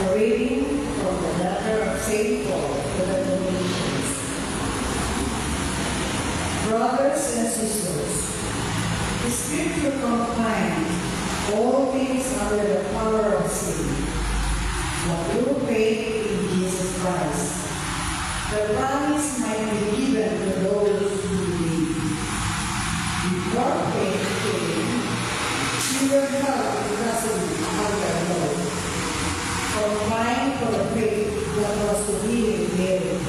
A reading from the letter of St. Paul to the Galatians. Brothers and sisters, the Scripture proclaims all things under the power of sin, but through faith in Jesus Christ, the promise might be given to those who believe. Before faith came, we were held in custody under law, confined for the faith that was to be revealed.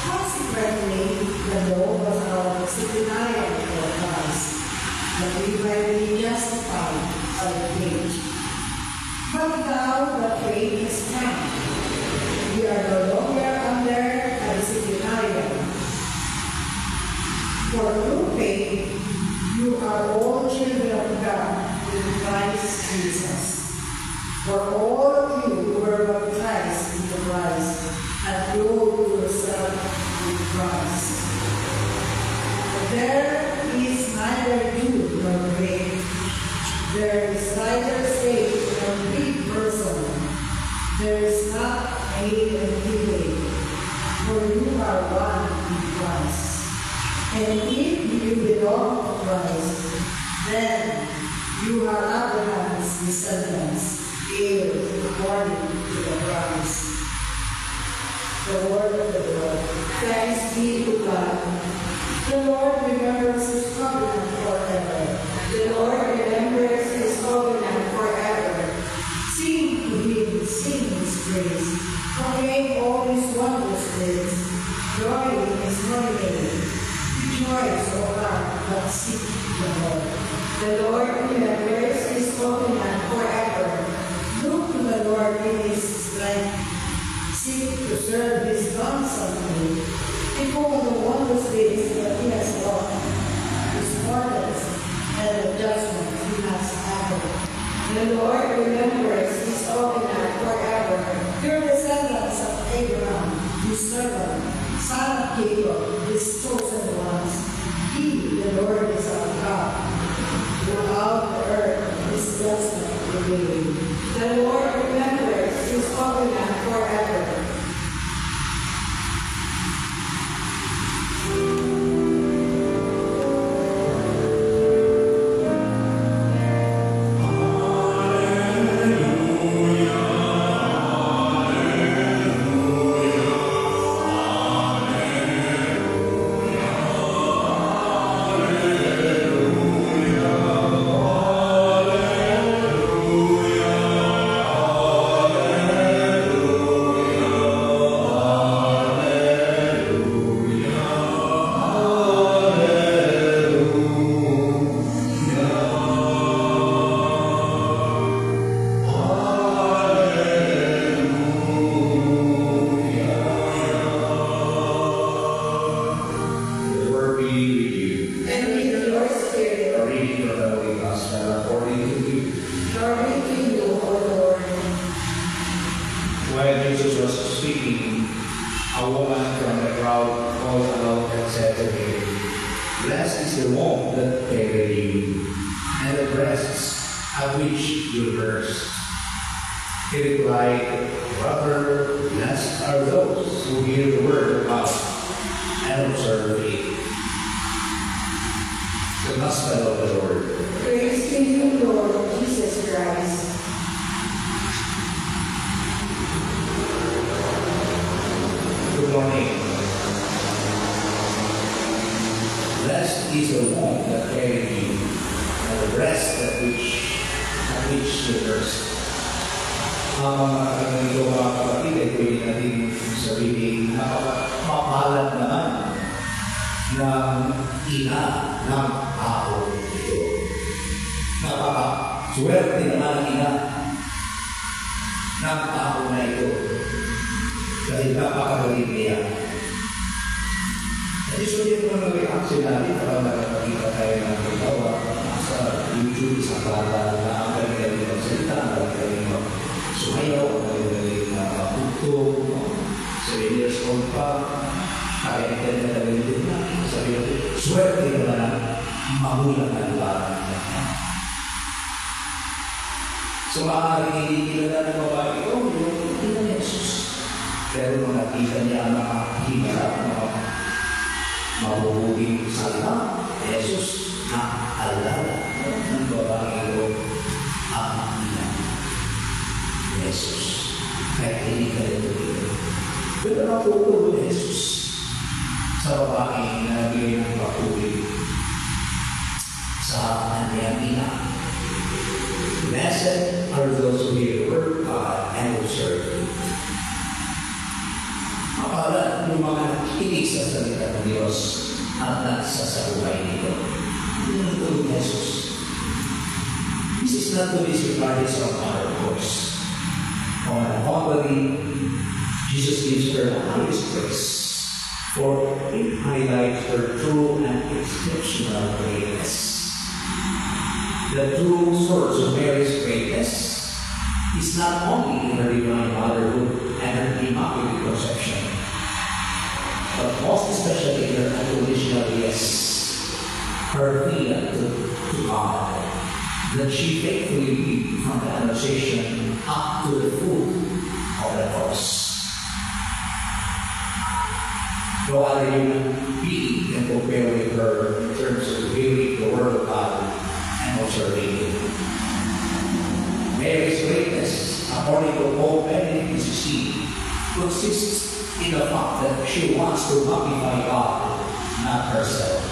Consequently, the law was our disciplinarian for Christ, that we might be justified by the faith. But now the faith is come, we are no longer under a disciplinarian. For through faith, you are all children of God in Christ Jesus. For all of you who were baptized into Christ have clothed yourself with Christ. But there is neither Jew nor Greek, there is neither slave nor free person, there is not male and female, for you are one in Christ. And if you belong to Christ, then you are Abraham's descendants, heirs according to the promise. The word of the Lord. Thanks be to God. The Lord remembers his covenant forever. The Lord remembers his covenant forever. Sing to him, sing his praise. Proclaim all his wondrous deeds. Joy in his holy name. Rejoice, O heart, that seek the Lord. The Lord remembers his covenant forever. Look to the Lord in his strength. Seek to serve his constantly. Behold the wondrous Blessed is the womb that carried you, and the breasts at which you nursed. He replied, Brother, blessed are those who hear the word of God and observe it. The Gospel of the Lord. Praise to you, Lord Jesus Christ. Good morning. Blessed is the womb that carried you, and the breast at which you nursed. Ang ito mga kapatid ay pwede natin sabihin na mapalad naman ng ina ng tao ito. Napaka-swerte naman ang ina ng tao na ito. Dahil napakagaling niya. At gusto niyo naman mag-reaction natin para makapagkita tayo ng ginawa sa YouTube, sa para na ang galing ng salita, ang galing ng sumayaw, ang galing ng pagtugtog, 7 years old pa, kaya na galing din na. Sabi natin, swerte naman ang magulang ng parang niya. So maaaring hindi kilala ng babae ito, hindi na ni Jesus. Pero nung nakita niya ang mga himala, mga mabubuging salita, Jesus na alala ng babae ito ang ina ni Jesus. Kahit hindi ka rin ito. Pero natutulog ni Jesus sa babae na nabigay ng papuri sa kanyang ina. Blessed are those who hear the word of God and observe it. Akala yung mga nakikinig sa salita ng Diyos at nagsasabuhay nito. Ito ni Jesus. This is not to disregard his own honor, of course. On the contrary, Jesus gives her the highest praise, for it highlights her true and exceptional greatness. The true source of Mary's greatness is not only in her divine motherhood and her immaculate conception, but most especially in her unconditional yes, her freedom to God, that she faithfully lived from the Annunciation up to the foot of the cross. No other human being can compare with her in terms of hearing the Word of God and observing it. Mary's greatness, according to Pope Benedict XVI, consists in the fact that she wants to magnify God, not herself.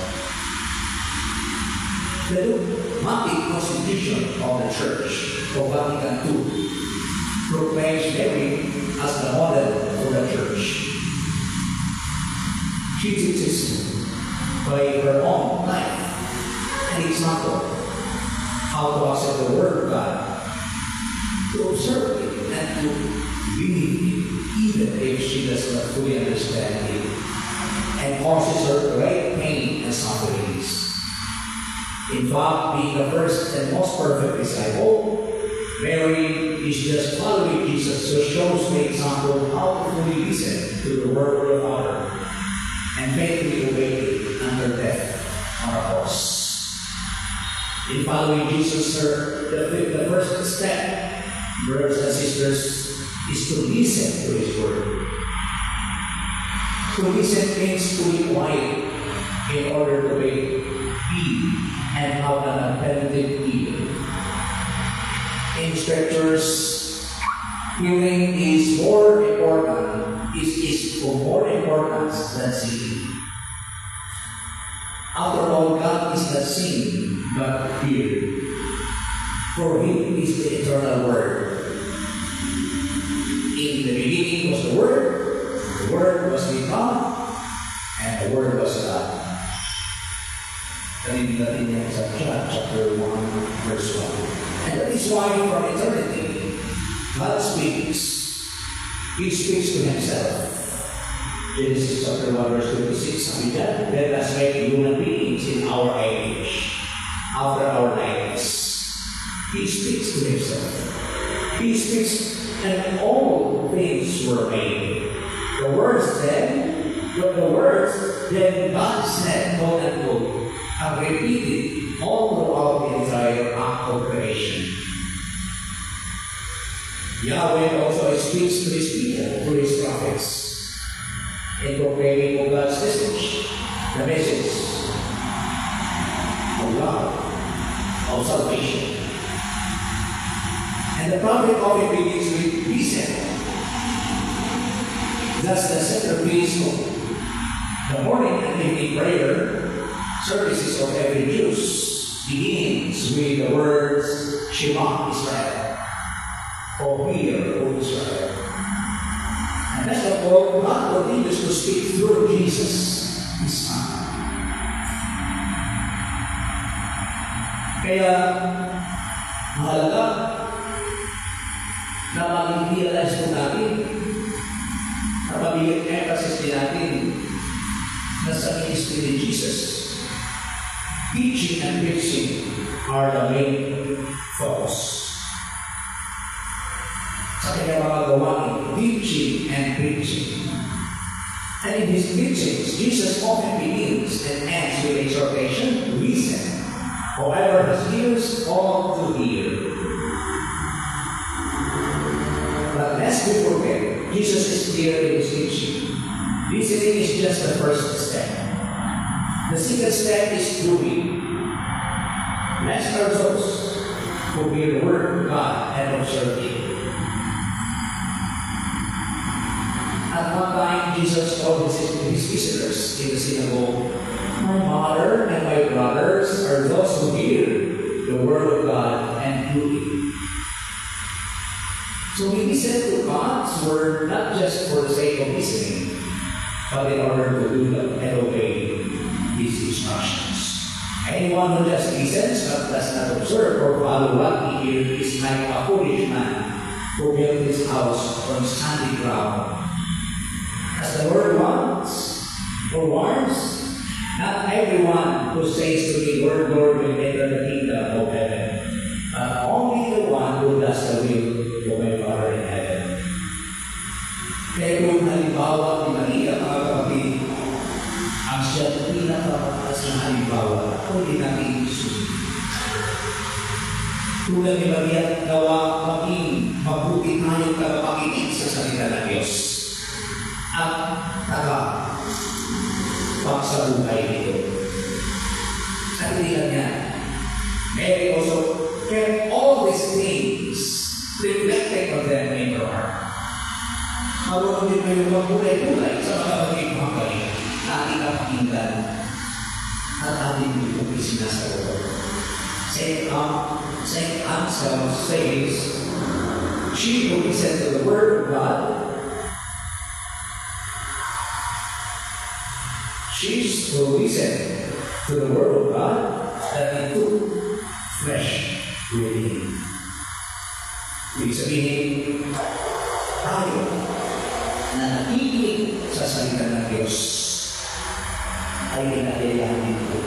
The dogmatic constitution of the Church of Vatican II proclaims Mary as the model for the Church. She teaches by her own life and example how to accept the Word of God, to observe it, and to believe it, even if she does not fully understand it, and causes her great pain and sufferings. In fact, being the first and most perfect disciple, Mary is just following Jesus, who shows the example how to fully listen to the word of the Father and faithfully obey it until death on a cross. In following Jesus, the first step, brothers and sisters, is to listen to His word. To listen means to be quiet in order to be and have an attentive ear. In scriptures, hearing is more important, is of more importance than seeing. After all, God is not seen, but heard. For Him is the eternal Word. In the beginning was the Word was with God, and the Word was God. Read natin yan sa John chapter 1, verse 1. And that is why from eternity, God speaks. He speaks to Himself. Genesis chapter 1, verse 26. Sabi dyan, let us make human beings in our image, after our likeness. He speaks to Himself. He speaks, and all things were made. The words then God said, quote unquote, are repeated all throughout the entire act of creation. Yahweh also speaks to his people through his prophets in proclaiming of God's message, the message of love, of salvation. And the prophet often begins with reason. Thus, the centerpiece of the morning and evening prayer services of every Jew begins with the words Shema Israel, or Hear, O Israel. And that's the point God continues to speak through Jesus, His Son. Kaya, mahalaga na mag-realize po natin, na mabigyan emphasis din natin na sa ministry ni Jesus, teaching and preaching are the main focus. Sa kanyang mga gawain, teaching and preaching. And in his teachings, Jesus often begins and ends with exhortation, reason. Whoever has ears, all to hear. But lest we forget, Jesus is clear in his teaching. Listening is just the first step. The second step is doing. Blessed are those who hear the word of God and observe it. At one time, Jesus told his visitors in the synagogue, "My mother and my brothers are those who hear the word of God and do it." So we listen to God's word not just for the sake of listening, but in order to do them and obey His instructions. Anyone who just listens but does not observe or follow what he hears is like a foolish man who built his house on sandy ground. As the word wants or warns, not everyone who says to me, "Lord, Lord," will enter the kingdom of heaven, but only the one who does the will of my Father in heaven. Kaya kung halimbawa ni Maria, mga kapatid, ang siya pinakataas na halimbawa, kung hindi natin isunod. Tulad ni Maria, nawa maging mabuti tayong tagapakinig sa salita ng Diyos at pagsabuhay nito. At hindi lang yan. Mary also kept all these things, reflecting on them in her heart. Marunong din kayo magkulay-kulay sa mga maging bagay na ating napakinggan at ating ipong isinasagot. Saint Anselm says, "She who listens to the word of God, she's who listened to the word of God that it took flesh within." Ibig sabihin, tayo na nakikinig sa salita ng Diyos ay pinagyayanin ko.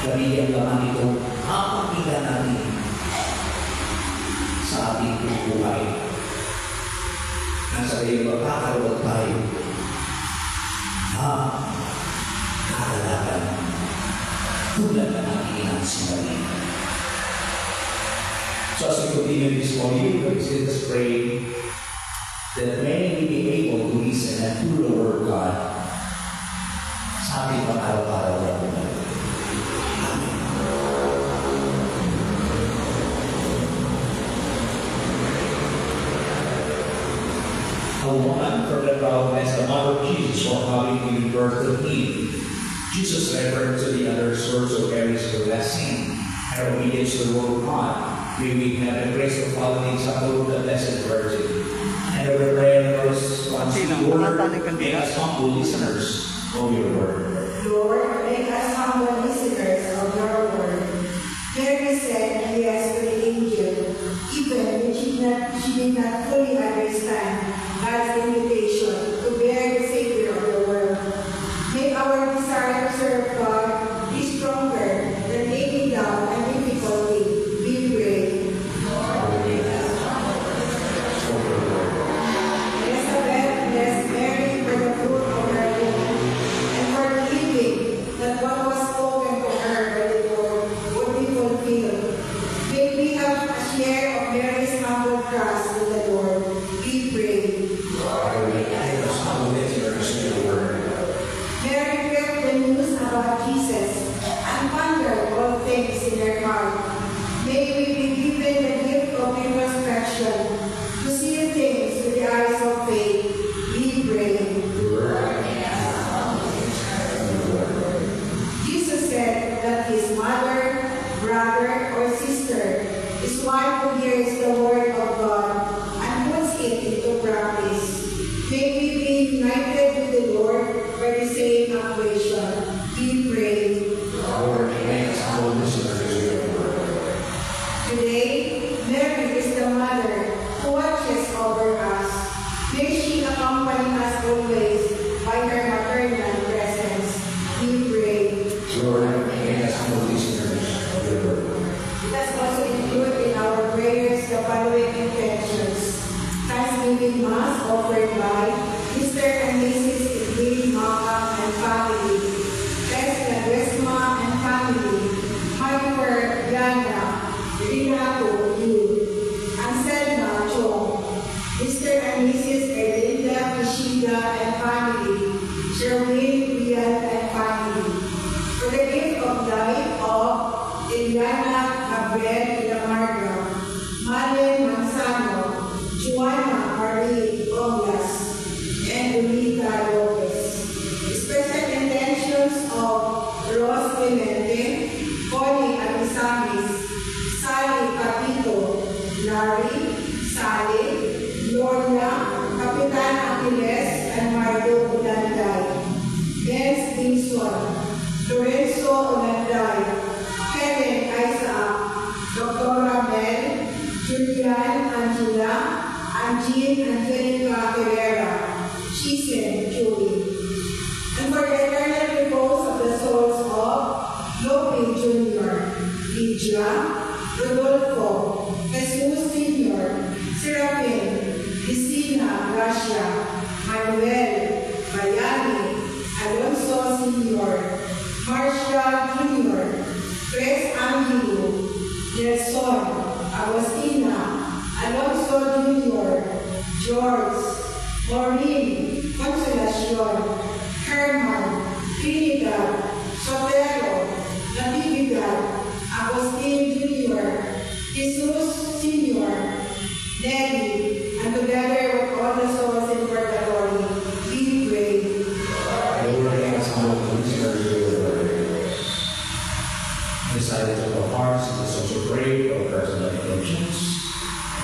Gamitin naman ito ang pakinggan natin sa ating buhay. Nasa iyong magkakaroon tayo kakalaban tulad ng ating inang sinali. So as we continue this morning, let us pray that many will be able to listen and do the word of God sa ating pang-araw-araw na buhay. Amen. A woman from the crowd asked the mother of Jesus for having given birth to him. Jesus referred to the other source of Mary's blessing and obedience to the word of God. May we have the grace of following the Blessed Virgin. And our prayer response to the word, make us humble listeners of your word. Lord, make us humble listeners of your word. Mary said yes to the angel, even when she did not fully understand God's invitation to bear the Savior of the world. Make our desire to serve God be stronger than any doubt and difficulty. We pray. Elizabeth, bless Mary for the fruit of her womb and for the living is one who hears the word of God and puts it into practice. May we be united with the Lord for the same operation. We pray. Lord, make us humble listeners to your word. Today, Mary is the mother who watches over us. May she accompany us always by her maternal presence. We pray. Lord, make us humble listeners of your word. Let us also include in our prayers the following intentions. Thanksgiving Mass offered by Mr. and Mrs. Edwin Maka and family, Tesla Westma and family, Hyper Yana, Renato Yu, Anselma Chong, Mr. and Mrs. Erlinda Kishida and family, Sherwin Rian and family. For the gift of life of Eliana Gabriel Ilamarga, Malen Manzano, Juana Marie Oglas, and Ulita Lopez. Special intentions of Ros Clemente, Connie Abisamis, Sally Capito, Larry, Sally, Gloria, Kapitan Aquiles, and Mario Ulanday. Jens Dingson, Lorenzo Ulanday, Helen Isaac, Dr. Mel, Julian Angela, Anjin Angelica Herrera, Chisen Julie. And for the eternal repose of the souls of Lope Jr., Lydia, Rodolfo, Jesus Sr., Serafin, Cristina Gracia, Manuel, Bayani, Alonso Sr., Marcia Jr., Tres Angelo, Nelson, Agostina, Alonso Jr., George, Maureen, Consolacion, Herman, Trinidad, Sotero, Natividad, Agustin Jr., Jesus Sr., Nelly, and together with all the souls in purgatory, we pray. Lord, make us humble listeners to your word. Decided to our hearts and to pray for personal intentions.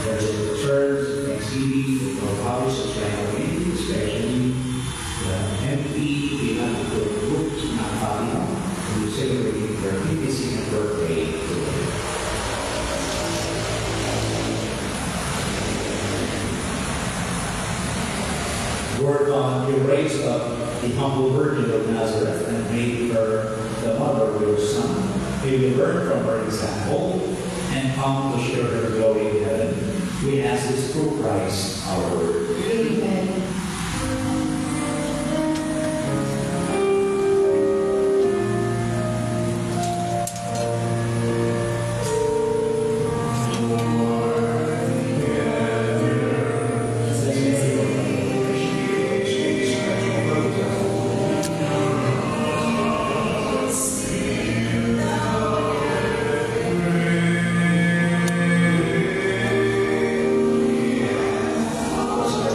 There is a return, thanksgiving for our fathers and family, especially the MP, the United Group, ng Fatima, who celebrated their 52nd birthday today. Lord God, you raised up the humble Virgin of Nazareth and made her the mother of your Son. May we learn from her example and come to share her glory in heaven. We ask this through Christ our Lord. Amen. Also,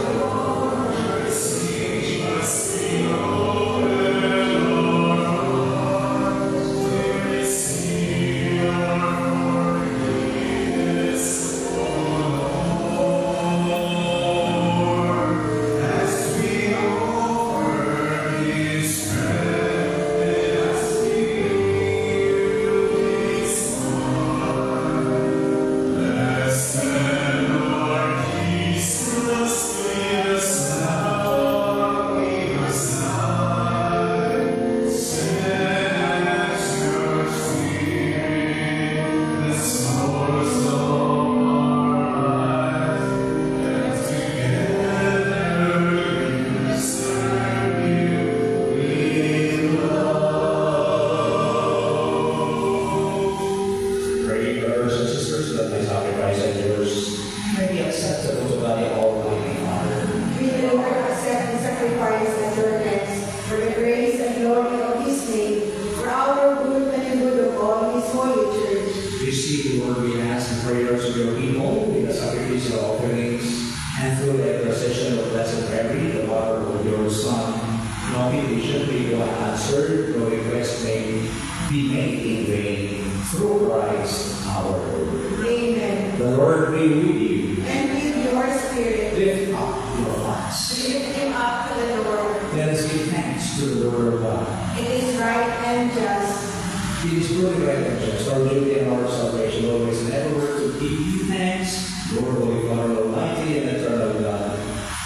be with you. And with your spirit. Lift up your hearts. Lift him up to the Lord. Let us give thanks to the Lord of God. It is right and just. It is truly right and just, our duty and our salvation, always and ever, to give you thanks, Lord, Holy Father, Almighty and Eternal God,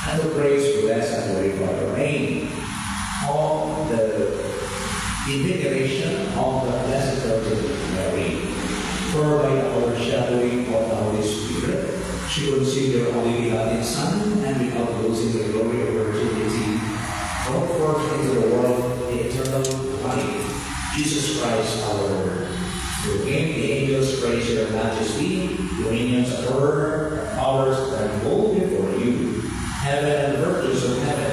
and to praise, bless, and glorify your name. All the invigoration of the Blessed Virgin Mary, for by the overshadowing of the Holy Spirit, she conceived your only begotten Son, and without losing the glory of virginity, brought forth into the world the eternal life, Jesus Christ our Lord. Through him the angels praise your majesty, dominions adore, powers tremble before you. Heaven and virtues of heaven,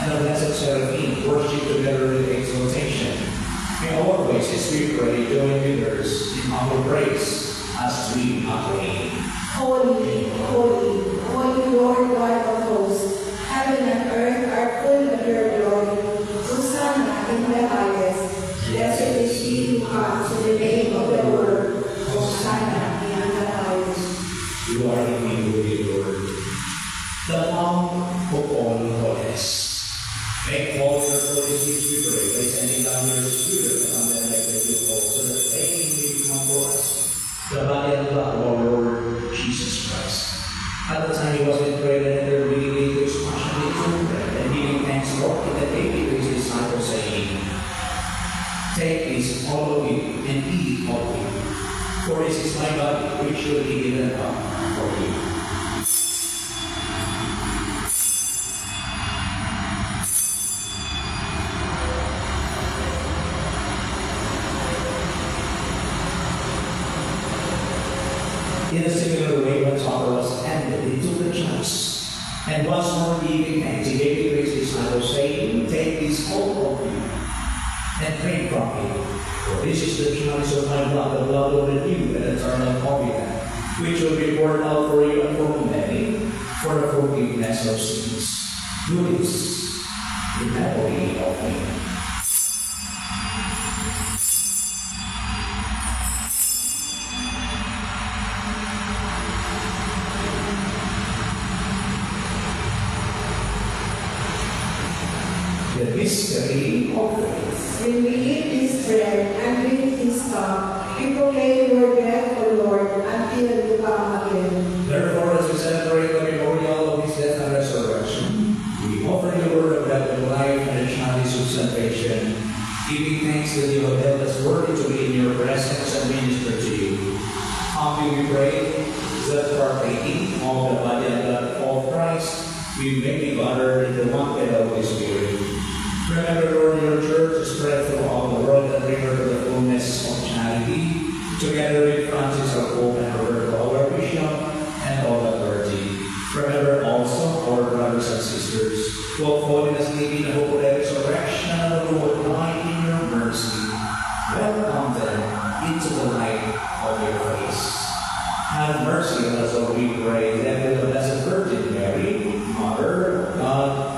and the blessed seraphim worship together with exaltation. May all voices we pray join with others in humble praise as we acclaim. Holy, holy, holy Lord God of hosts, heaven and earth are full of your glory. Hosanna in the highest. Blessed is he who comes in the name of the Lord. Hosanna in the highest. You are the King, holy Lord, the Lamb of all holiness. Make all your holy deeds we pray by sending down your Spirit on them like the dew, so that they may become for us the body and blood of our Lord Jesus Christ. At the time he was betrayed and entered willingly into his passion, he took bread and giving thanks, broke it and gave it to his disciples, saying, Take this, all of you, and eat all of you, for this is my body, which will be given up for you. In a similar way, when supper was ended, he took the chalice, and once more giving thanks, he gave it to his disciples, saying, Take this, all of you, and drink from it. For this is the chalice of my blood, the blood of the new and eternal covenant, which will be poured out for you and for many, for the forgiveness of sins. Do this in memory of me. The mystery of faith. When we eat this bread and drink this cup, we proclaim your death, O Lord, until you come again. Therefore, as we celebrate the memorial of his death and resurrection, we offer the word of God of life and the chalice of salvation, giving thanks that you have held us worthy to be in your presence and minister to you. Humbly we pray that partaking of the body and blood of Christ, we may be gathered in the one by the Holy Spirit. Remember, Lord, your church is spread through all the world and bring her to the fullness of charity, together with Francis our Pope and Roberto our Bishop, and all the clergy. Remember also our brothers and sisters who have fallen asleep in the hope of the resurrection and who will die in your mercy. Welcome them into the light of your face. Have mercy on us, O we pray, that with the Blessed Virgin Mary, Mother of God,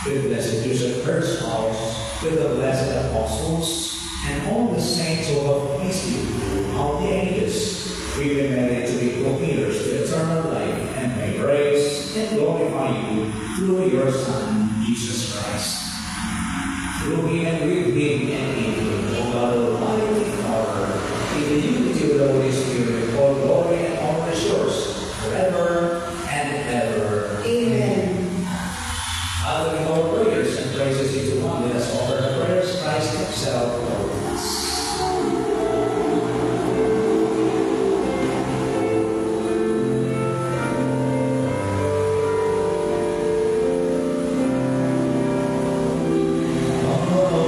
with Blessed Joseph, her spouse, with the blessed apostles, and all the saints who have pleased you throughout the ages, we may merit to be co-heirs to eternal life, and may praise and glorify you through your Son, Jesus Christ. Through him and with him and in him, O God Almighty Father, in the unity of the Holy Spirit, all glory and honor is yours, forever and ever. Amen. Father, with our prayers and praises into one, let us offer the prayers Christ himself taught us. Oh,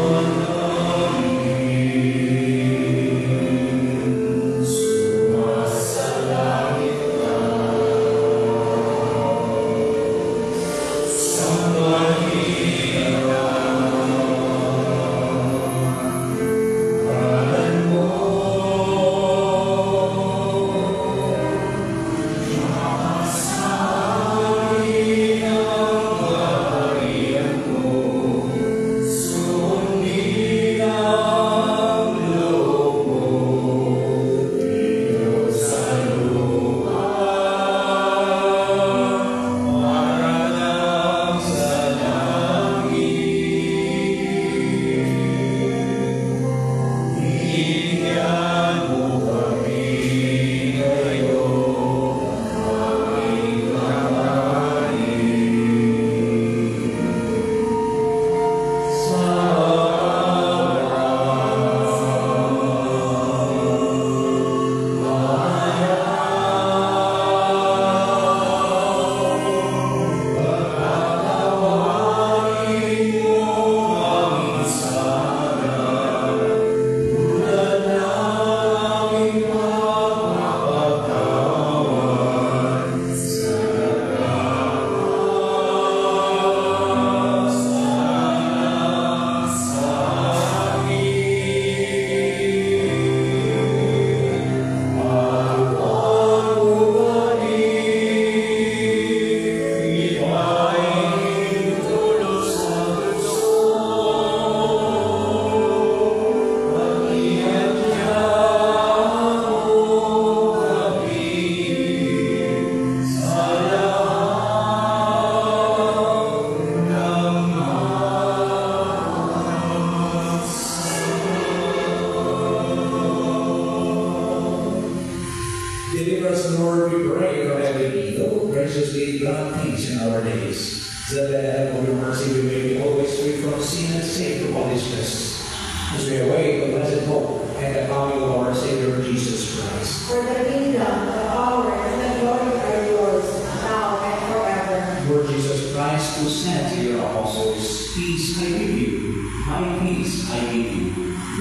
Lord, we pray from every evil, graciously grant peace in our days, so that by the help of your mercy we may be always free from sin and safe from all distress, as we await the blessed hope and the coming of our Savior Jesus Christ. For the kingdom, the power, and the glory are yours, now and forever. Lord Jesus Christ, who said to your apostles, peace I give you, my peace I give you.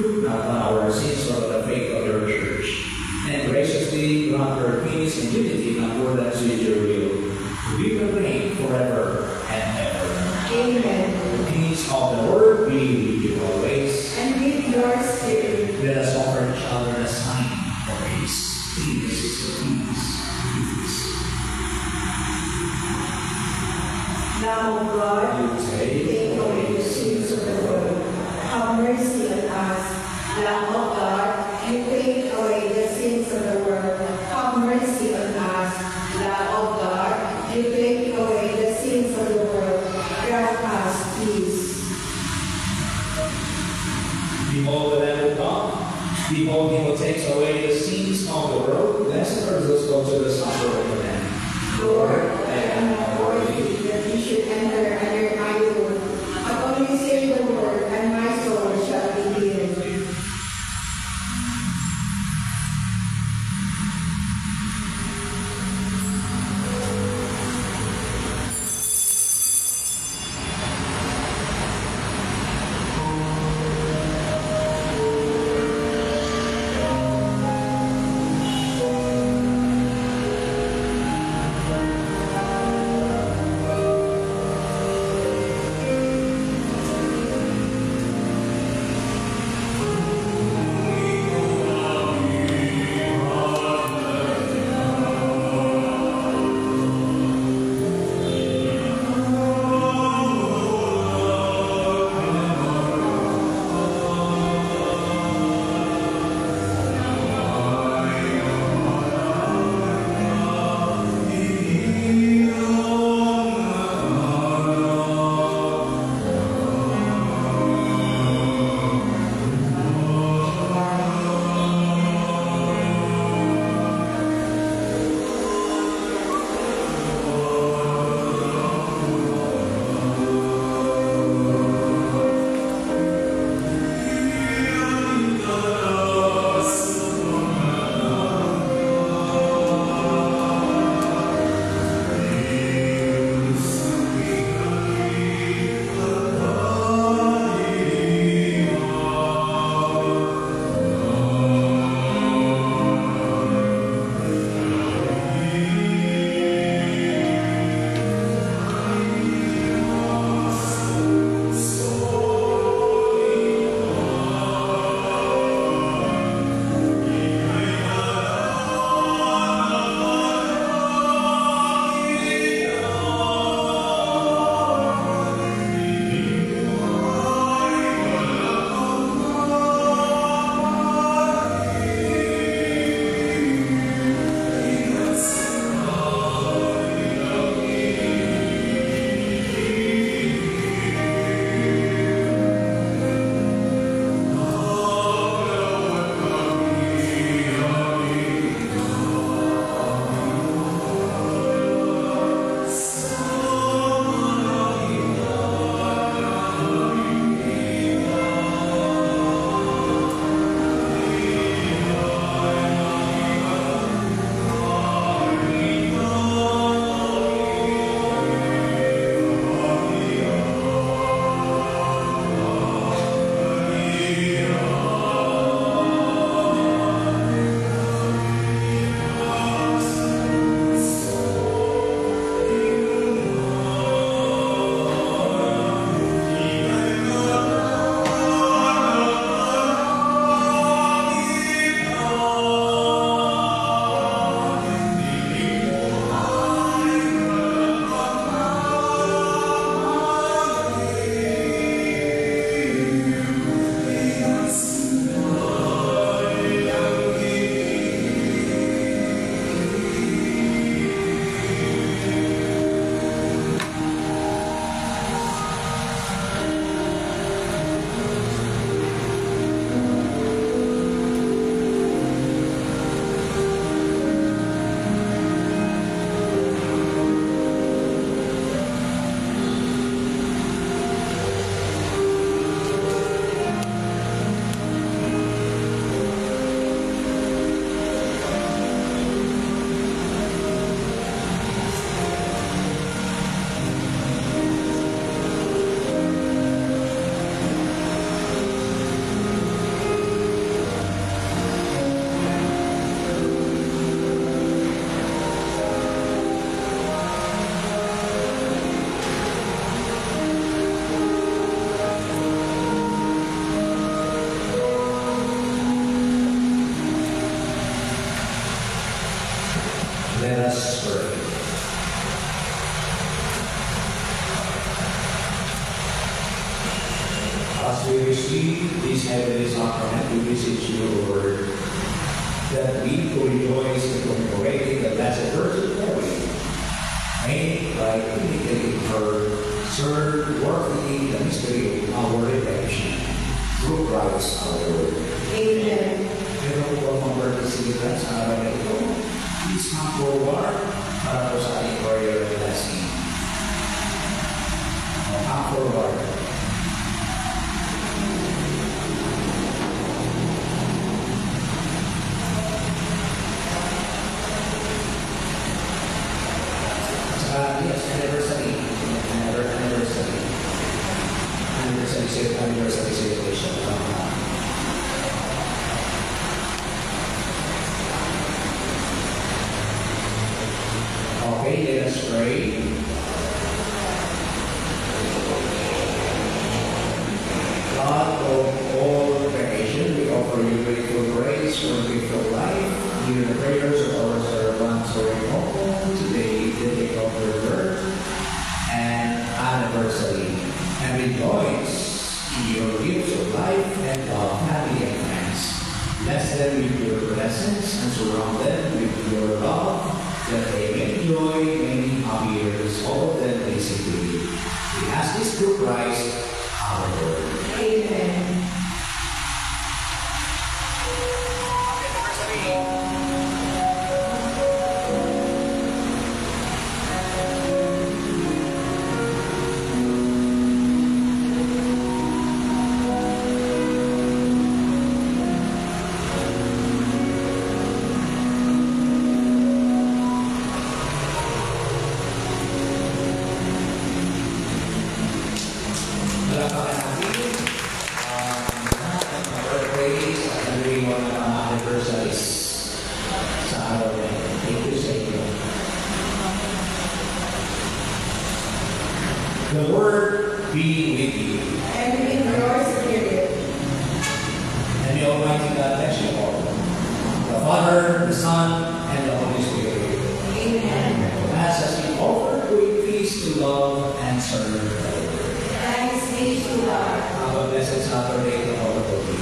Look not on our sins or the faith of your church, and graciously grant her peace and unity in accordance with your will. We will reign forever and ever. Amen. The peace of the Lord be with you always. And with your spirit. Let us offer each other a sign of peace. Peace, peace. Lamb of God, You take away the sins of the world. Have mercy on us. Lamb of God, you take away the sins of the world. Have mercy on us. Lamb of God, you take away the sins of the world. Grant us peace. Behold the Lamb of God. Behold him who takes away the sins of the world. Blessed are those who go to the supper of the Lamb. Lord, I am not worthy that you should enter under my roof, but only say the word, and my soul shall be healed. that we to rejoice in commemorating the Blessed Virgin Mary, made by imitating her, serve worthily the mystery of our redemption through Christ our Lord. Amen. Pero kung mag-participate sa araw na ito, please come forward para po sa ating prayer and blessing. Come forward. Yes, anniversary celebration. Okay, let us pray. God of all creation, we offer you grateful praise for the gift of life. Hear the prayers of our servants who are home today, the day of their birth and anniversary, and rejoice in your gifts of life and of family and friends. Bless them with your presence and surround them with your love, that they may enjoy many happy years, all of them basically. We ask this through Christ our Lord. Amen. Palakpakan natin lahat ng mga birthdays at nagawin mo ng mga anniversaries sa araw na ito. Thank you sa inyo. The Lord be with you. And in your spirit. And the Almighty God bless you all. The Father, the Son, and the Holy Spirit. Amen. As we offer good peace to love and serve the Lord. Thanks be to God. Have a blessed Saturday to all of you.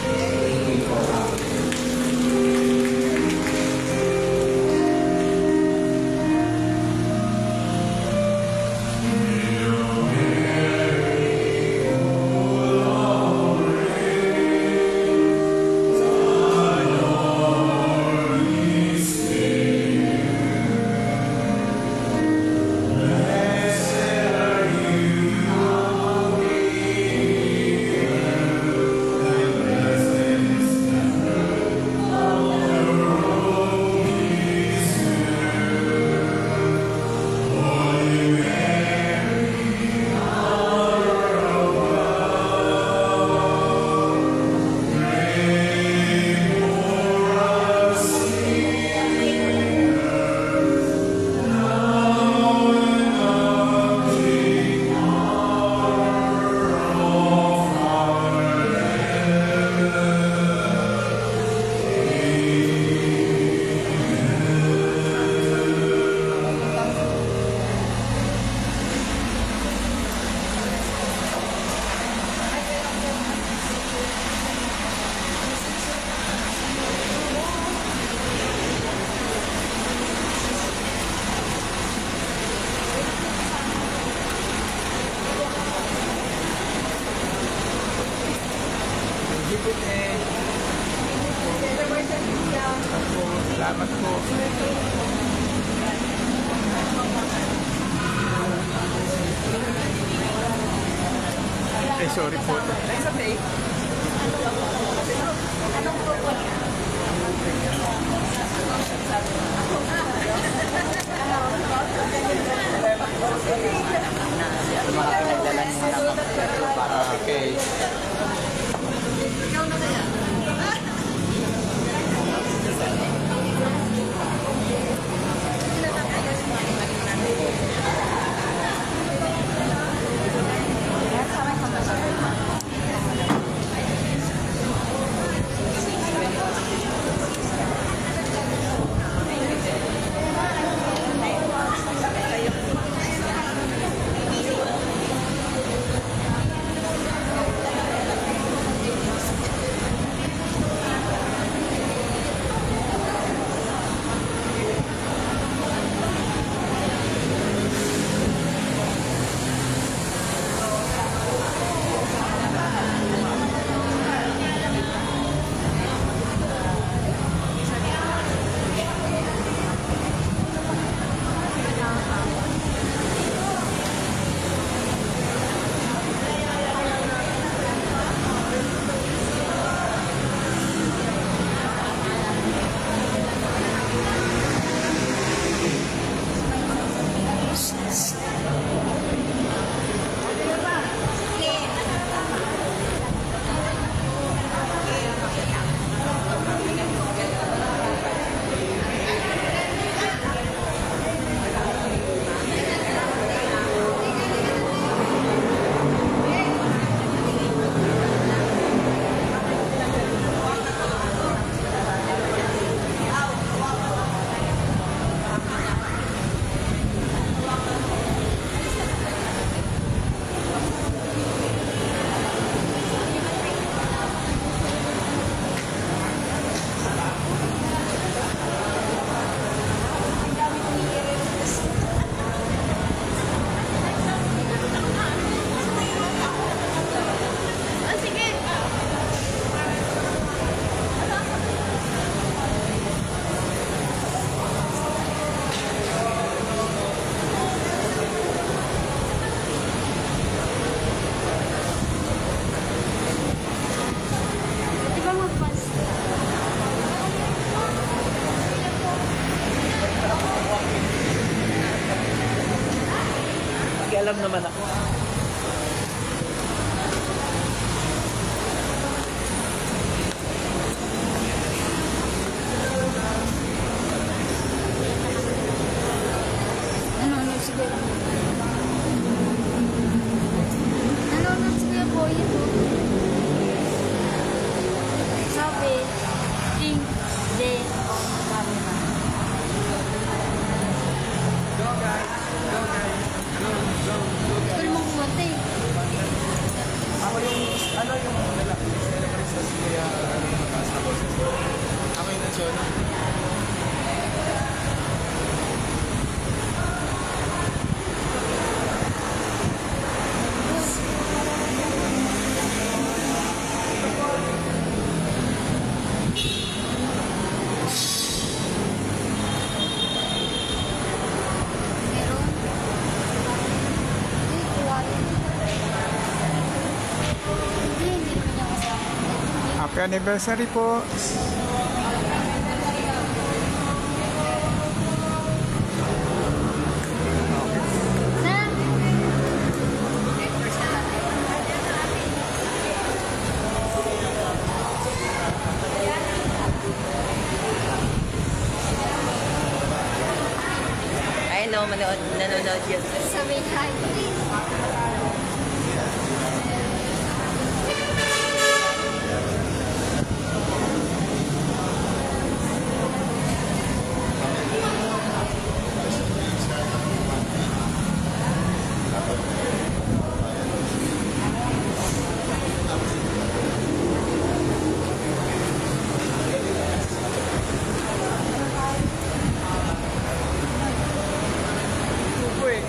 Thank you for coming. Salamat po. Sorry po. It's okay. Okay. alam naman ako. Nanonood si Kuya. Nanonood si Kuya Boy ito. Sabi, hindi. Sabi na. Go guys! Go guys! Go, go, go guys! Ikaw mong kumanta eh. Ako yung, ano yung lalaki? Celebrate kaya ano yung mataas na boses. Ako yung national. Meron. Hindi, kuha rin. Hindi naman niya kasama. Happy anniversary po! Sam! Ay, no, nanonood yun. Sabi hi. Tupo eh.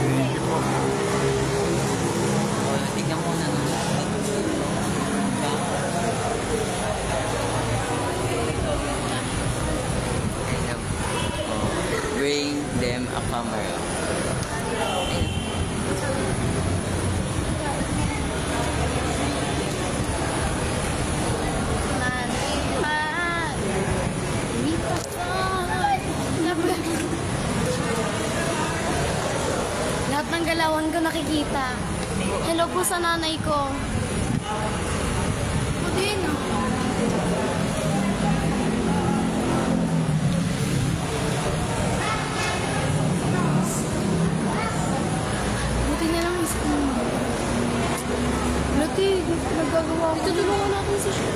Thank you po. Tignan mo na. Bring them a camera. Lahat ng galawan ko nakikita. Hello po sa nanay ko. O din Buti na lang isa mo. Buti, nagagawa ko. Tutulungan natin si Shay.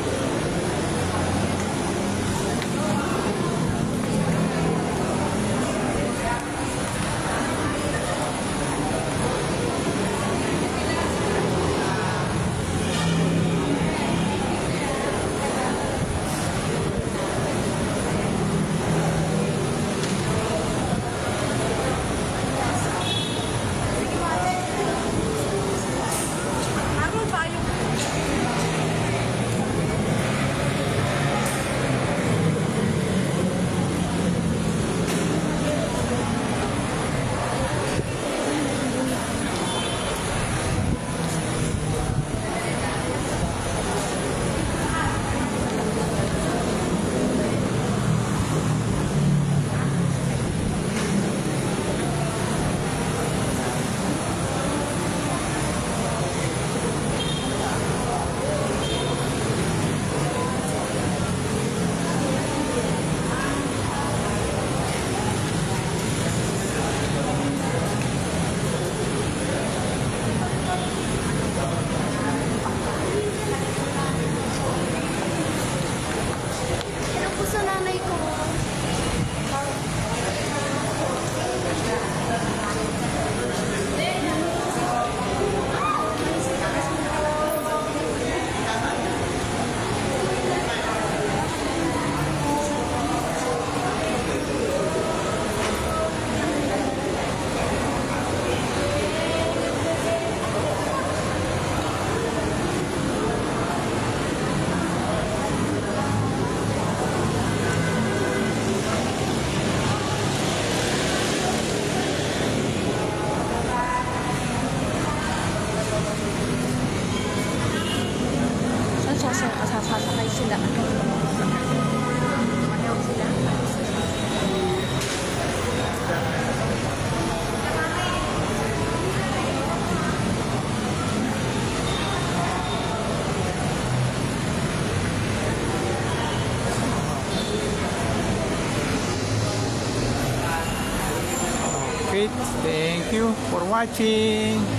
Thank you for watching.